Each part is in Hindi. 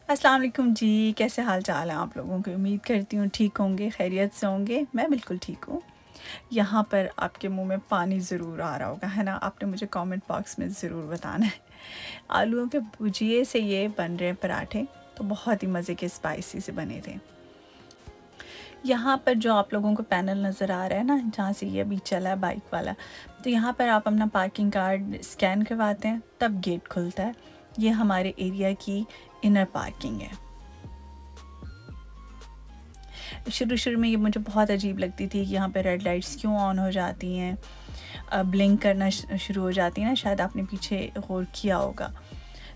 अस्सलाम वालेकुम जी। कैसे हाल चाल है आप लोगों के? उम्मीद करती हूँ ठीक होंगे, खैरियत से होंगे। मैं बिल्कुल ठीक हूँ। यहाँ पर आपके मुंह में पानी ज़रूर आ रहा होगा, है ना? आपने मुझे कमेंट बॉक्स में ज़रूर बताना है। आलूओं के भुजिए से ये बन रहे हैं पराठे, तो बहुत ही मज़े के स्पाइसी से बने थे। यहाँ पर जो आप लोगों को पैनल नज़र आ रहा है ना, जहाँ से ये अभी चला है बाइक वाला, तो यहाँ पर आप अपना पार्किंग कार्ड स्कैन करवाते हैं, तब गेट खुलता है। ये हमारे एरिया की इनर पार्किंग है। शुरू में ये मुझे बहुत अजीब लगती थी कि यहाँ पे रेड लाइट्स क्यों ऑन हो जाती हैं, ब्लिंक करना शुरू हो जाती है ना। शायद आपने पीछे गौर किया होगा।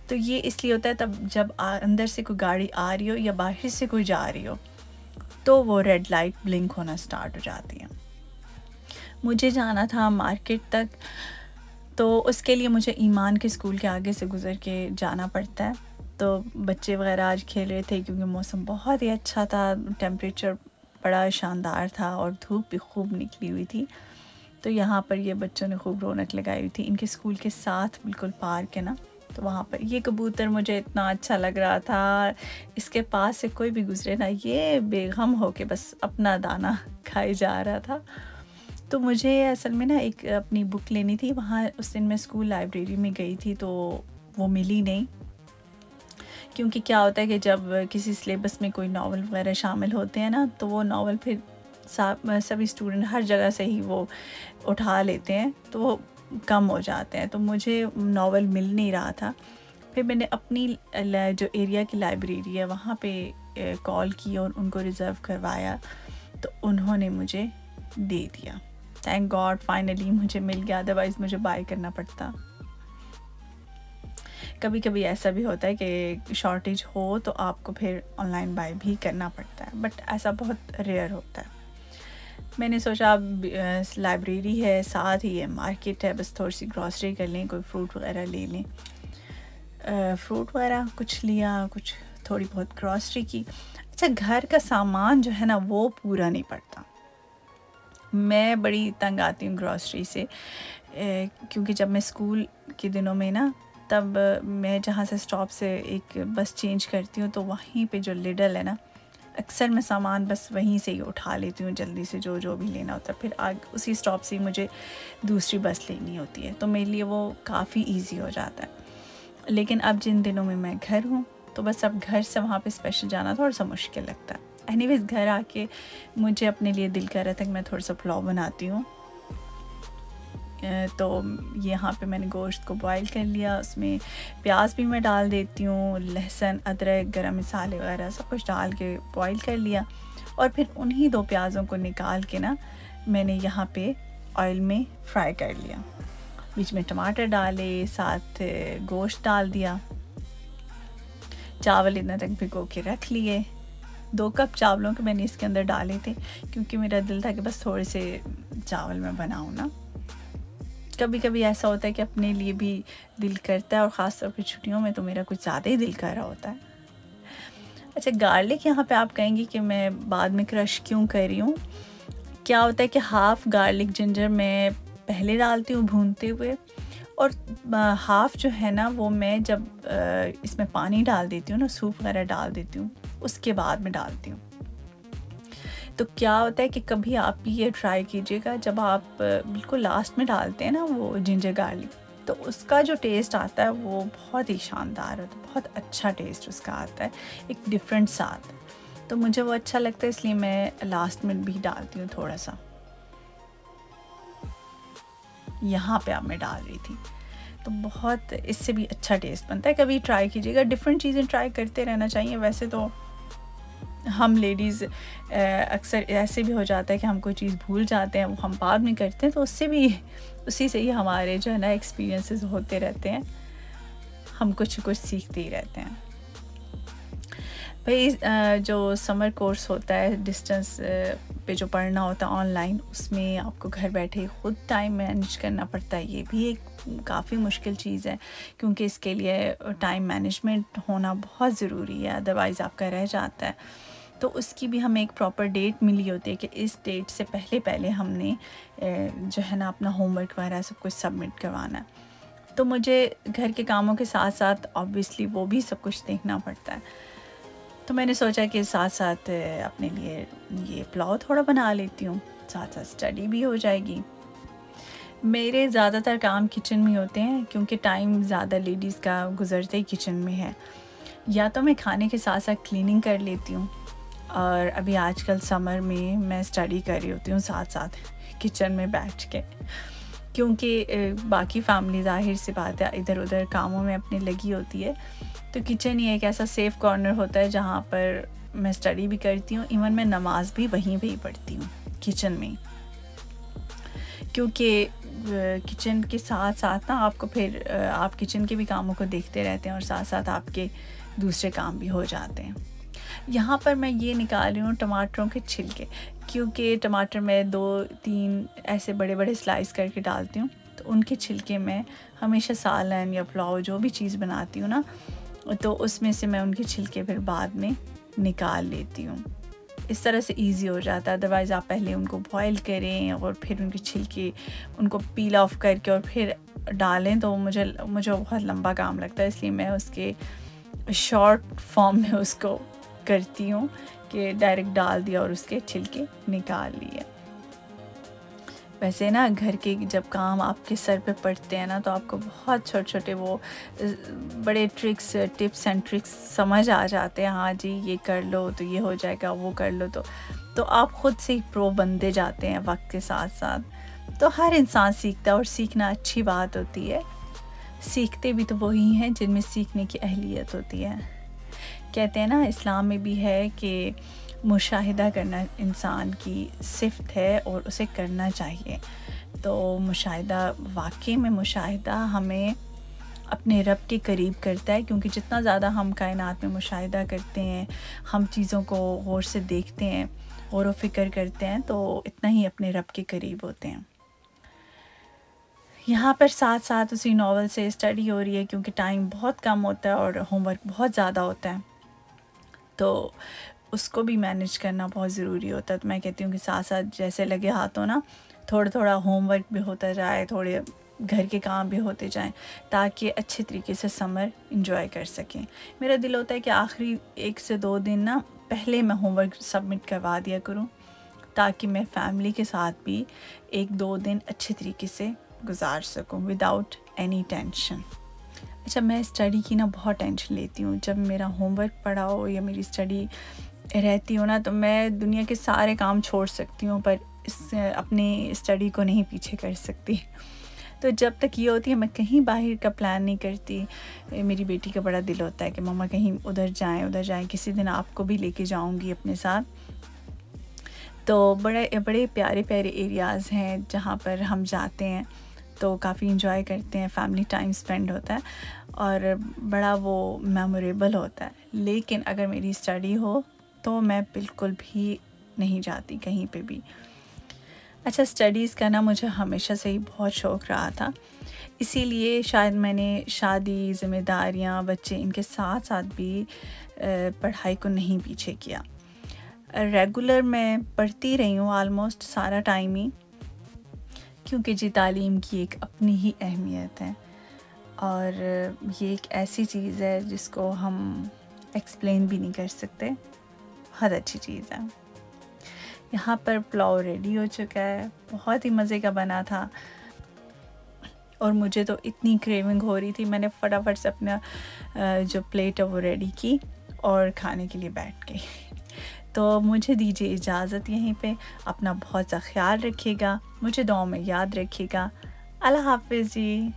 तो ये इसलिए होता है तब जब अंदर से कोई गाड़ी आ रही हो या बाहर से कोई जा रही हो, तो वो रेड लाइट ब्लिंक होना स्टार्ट हो जाती है। मुझे जाना था मार्केट तक, तो उसके लिए मुझे ईमान के स्कूल के आगे से गुज़र के जाना पड़ता है। तो बच्चे वगैरह आज खेल रहे थे क्योंकि मौसम बहुत ही अच्छा था, टेम्परेचर बड़ा शानदार था और धूप भी खूब निकली हुई थी। तो यहाँ पर ये बच्चों ने खूब रौनक लगाई हुई थी। इनके स्कूल के साथ बिल्कुल पार्क है ना, तो वहाँ पर ये कबूतर मुझे इतना अच्छा लग रहा था। इसके पास से कोई भी गुज़रे ना, ये बेगम हो के बस अपना दाना खाए जा रहा था। तो मुझे असल में ना एक अपनी बुक लेनी थी। वहाँ उस दिन मैं स्कूल लाइब्रेरी में गई थी, तो वो मिली नहीं। क्योंकि क्या होता है कि जब किसी सिलेबस में कोई नावल वगैरह शामिल होते हैं ना, तो वो नावल फिर सभी स्टूडेंट हर जगह से ही वो उठा लेते हैं, तो वो कम हो जाते हैं। तो मुझे नावल मिल नहीं रहा था। फिर मैंने अपनी जो एरिया की लाइब्रेरी है वहाँ पे कॉल की और उनको रिज़र्व करवाया, तो उन्होंने मुझे दे दिया। थैंक गॉड फाइनली मुझे मिल गया, अदरवाइज़ मुझे बाय करना पड़ता। कभी कभी ऐसा भी होता है कि शॉर्टेज हो तो आपको फिर ऑनलाइन बाय भी करना पड़ता है, बट ऐसा बहुत रेयर होता है। मैंने सोचा अब लाइब्रेरी है, साथ ही है मार्केट है, बस थोड़ी सी ग्रॉसरी कर लें, कोई फ्रूट वगैरह ले लें। फ्रूट वगैरह कुछ लिया, कुछ थोड़ी बहुत ग्रॉसरी की। अच्छा, घर का सामान जो है ना वो पूरा नहीं पड़ता। मैं बड़ी तंग आती हूँ ग्रॉसरी से, क्योंकि जब मैं स्कूल के दिनों में ना, तब मैं जहाँ से स्टॉप से एक बस चेंज करती हूँ, तो वहीं पे जो लिडल है ना, अक्सर मैं सामान बस वहीं से ही उठा लेती हूँ जल्दी से, जो जो भी लेना होता है। फिर उसी स्टॉप से ही मुझे दूसरी बस लेनी होती है, तो मेरे लिए वो काफ़ी इजी हो जाता है। लेकिन अब जिन दिनों में मैं घर हूँ, तो बस अब घर से वहाँ पे स्पेशल जाना थोड़ा सा मुश्किल लगता है। एनीवेज घर आके मुझे अपने लिए दिल कर रहा था कि मैं थोड़ा सा पुलाव बनाती हूँ। तो यहाँ पे मैंने गोश्त को बॉईल कर लिया, उसमें प्याज भी मैं डाल देती हूँ, लहसुन, अदरक, गरम मसाले वगैरह सब कुछ डाल के बॉईल कर लिया। और फिर उन्हीं दो प्याज़ों को निकाल के ना मैंने यहाँ पे ऑयल में फ्राई कर लिया। बीच में टमाटर डाले, साथ गोश्त डाल दिया, चावल इतना तक भिगो के रख लिए। 2 कप चावलों के मैंने इसके अंदर डाले थे, क्योंकि मेरा दिल था कि बस थोड़े से चावल मैं बनाऊँ ना। कभी कभी ऐसा होता है कि अपने लिए भी दिल करता है, और ख़ास तौर पे छुट्टियों में तो मेरा कुछ ज़्यादा ही दिल कर रहा होता है। अच्छा, गार्लिक यहाँ पे आप कहेंगी कि मैं बाद में क्रश क्यों कर रही हूँ। क्या होता है कि हाफ़ गार्लिक जिंजर मैं पहले डालती हूँ भूनते हुए, और हाफ़ जो है ना वो मैं जब इसमें पानी डाल देती हूँ ना, सूप वगैरह डाल देती हूँ, उसके बाद में डालती हूँ। तो क्या होता है कि कभी आप भी ये ट्राई कीजिएगा, जब आप बिल्कुल लास्ट में डालते हैं ना वो जिंजर गार्लिक, तो उसका जो टेस्ट आता है वो बहुत ही शानदार होता है, बहुत अच्छा टेस्ट उसका आता है, एक डिफरेंट सा आता है। तो मुझे वो अच्छा लगता है, इसलिए मैं लास्ट में भी डालती हूँ थोड़ा सा। यहाँ पे अब मैं डाल रही थी, तो बहुत इससे भी अच्छा टेस्ट बनता है। कभी ट्राई कीजिएगा, डिफरेंट चीज़ें ट्राई करते रहना चाहिए। वैसे तो हम लेडीज़ अक्सर ऐसे भी हो जाता है कि हम कोई चीज़ भूल जाते हैं, वो हम बाद में करते हैं, तो उसी से ही हमारे जो है ना एक्सपीरियंसेस होते रहते हैं, हम कुछ कुछ सीखते ही रहते हैं। भाई जो समर कोर्स होता है डिस्टेंस पे जो पढ़ना होता है ऑनलाइन, उसमें आपको घर बैठे ख़ुद टाइम मैनेज करना पड़ता है। ये भी एक काफ़ी मुश्किल चीज़ है, क्योंकि इसके लिए टाइम मैनेजमेंट होना बहुत ज़रूरी है, अदरवाइज़ आपका रह जाता है। तो उसकी भी हमें एक प्रॉपर डेट मिली होती है कि इस डेट से पहले हमने जो है ना अपना होमवर्क वगैरह सब कुछ सबमिट करवाना है। तो मुझे घर के कामों के साथ साथ ऑब्वियसली वो भी सब कुछ देखना पड़ता है। तो मैंने सोचा कि साथ साथ अपने लिए ये पुलाव थोड़ा बना लेती हूँ, साथ साथ स्टडी भी हो जाएगी। मेरे ज़्यादातर काम किचन में होते हैं क्योंकि टाइम ज़्यादा लेडीज़ का गुज़रते ही किचन में है। या तो मैं खाने के साथ साथ क्लीनिंग कर लेती हूँ, और अभी आजकल समर में मैं स्टडी कर रही होती हूँ साथ साथ किचन में बैठ के, क्योंकि बाकी फैमिली ज़ाहिर सी बात है इधर उधर कामों में अपनी लगी होती है। तो किचन ही एक ऐसा सेफ़ कॉर्नर होता है जहाँ पर मैं स्टडी भी करती हूँ, इवन मैं नमाज़ भी वहीं पे ही पढ़ती हूँ, किचन में। क्योंकि किचन के साथ साथ ना आपको फिर आप किचन के भी कामों को देखते रहते हैं और साथ साथ आपके दूसरे काम भी हो जाते हैं। यहाँ पर मैं ये निकाल रही हूँ टमाटरों के छिलके, क्योंकि टमाटर मैं 2-3 ऐसे बड़े बड़े स्लाइस करके डालती हूँ, तो उनके छिलके मैं हमेशा सालन या पुलाव जो भी चीज़ बनाती हूँ ना, तो उसमें से मैं उनके छिलके फिर बाद में निकाल लेती हूँ। इस तरह से इजी हो जाता है। अदरवाइज़ आप पहले उनको बॉईल करें और फिर उनके छिलके उनको पील ऑफ करके और फिर डालें, तो मुझे बहुत लंबा काम लगता है। इसलिए मैं उसके शॉर्ट फॉर्म में उसको करती हूँ कि डायरेक्ट डाल दिया और उसके छिलके निकाल लिए। वैसे ना घर के जब काम आपके सर पे पड़ते हैं ना, तो आपको बहुत छोटे छोटे वो बड़े टिप्स एंड ट्रिक्स समझ आ जाते हैं। हाँ जी, ये कर लो तो ये हो जाएगा, वो कर लो तो आप ख़ुद से ही प्रो बनते जाते हैं वक्त के साथ साथ। तो हर इंसान सीखता है और सीखना अच्छी बात होती है। सीखते भी तो वही हैं जिनमें सीखने की अहलियत होती है। कहते हैं ना इस्लाम में भी है कि मुशाहिदा करना इंसान की सिफ़त है और उसे करना चाहिए। तो मुशाहिदा, वाक़ई में मुशाहिदा हमें अपने रब के करीब करता है, क्योंकि जितना ज़्यादा हम कायनात में मुशाहिदा करते हैं, हम चीज़ों को गौर से देखते हैं, गौर व फ़िक्र करते हैं, तो इतना ही अपने रब के करीब होते हैं। यहाँ पर साथ साथ उसी नावल से स्टडी हो रही है, क्योंकि टाइम बहुत कम होता है और होमवर्क बहुत ज़्यादा होता है, तो उसको भी मैनेज करना बहुत ज़रूरी होता है। तो मैं कहती हूँ कि साथ साथ जैसे लगे हाथों ना, थोड़ा थोड़ा होमवर्क भी होता जाए, थोड़े घर के काम भी होते जाएं, ताकि अच्छे तरीके से समर इंजॉय कर सकें। मेरा दिल होता है कि आखिरी 1 से 2 दिन ना पहले मैं होमवर्क सबमिट करवा दिया करूँ, ताकि मैं फैमिली के साथ भी 1-2 दिन अच्छे तरीके से गुजार सकूँ विदाउट एनी टेंशन। अच्छा, मैं स्टडी की ना बहुत टेंशन लेती हूँ। जब मेरा होमवर्क पड़ा हो या मेरी स्टडी रहती हो ना, तो मैं दुनिया के सारे काम छोड़ सकती हूँ, पर अपनी स्टडी को नहीं पीछे कर सकती। तो जब तक ये होती है मैं कहीं बाहर का प्लान नहीं करती। मेरी बेटी का बड़ा दिल होता है कि मम्मा कहीं उधर जाएं, किसी दिन आपको भी लेके जाऊंगी अपने साथ। तो बड़े प्यारे एरियाज़ हैं जहाँ पर हम जाते हैं, तो काफ़ी इंजॉय करते हैं, फैमिली टाइम स्पेंड होता है और बड़ा वो मेमोरेबल होता है। लेकिन अगर मेरी स्टडी हो तो मैं बिल्कुल भी नहीं जाती कहीं पे भी। अच्छा, स्टडीज़ का ना मुझे हमेशा से ही बहुत शौक़ रहा था, इसीलिए शायद मैंने शादी, ज़िम्मेदारियाँ, बच्चे, इनके साथ साथ भी पढ़ाई को नहीं पीछे किया। रेगुलर मैं पढ़ती रही हूँ ऑलमोस्ट सारा टाइम ही, क्योंकि जी तालीम की एक अपनी ही अहमियत है और ये एक ऐसी चीज़ है जिसको हम एक्सप्लेन भी नहीं कर सकते। बहुत अच्छी चीज़ है। यहाँ पर पुलाव रेडी हो चुका है, बहुत ही मज़े का बना था और मुझे तो इतनी क्रेविंग हो रही थी, मैंने फटाफट से अपना जो प्लेट है वो रेडी की और खाने के लिए बैठ गई। तो मुझे दीजिए इजाज़त यहीं पे। अपना बहुत सा ख्याल रखिएगा, मुझे दुआ में याद रखिएगा। अल्लाह हाफ़िज़ जी।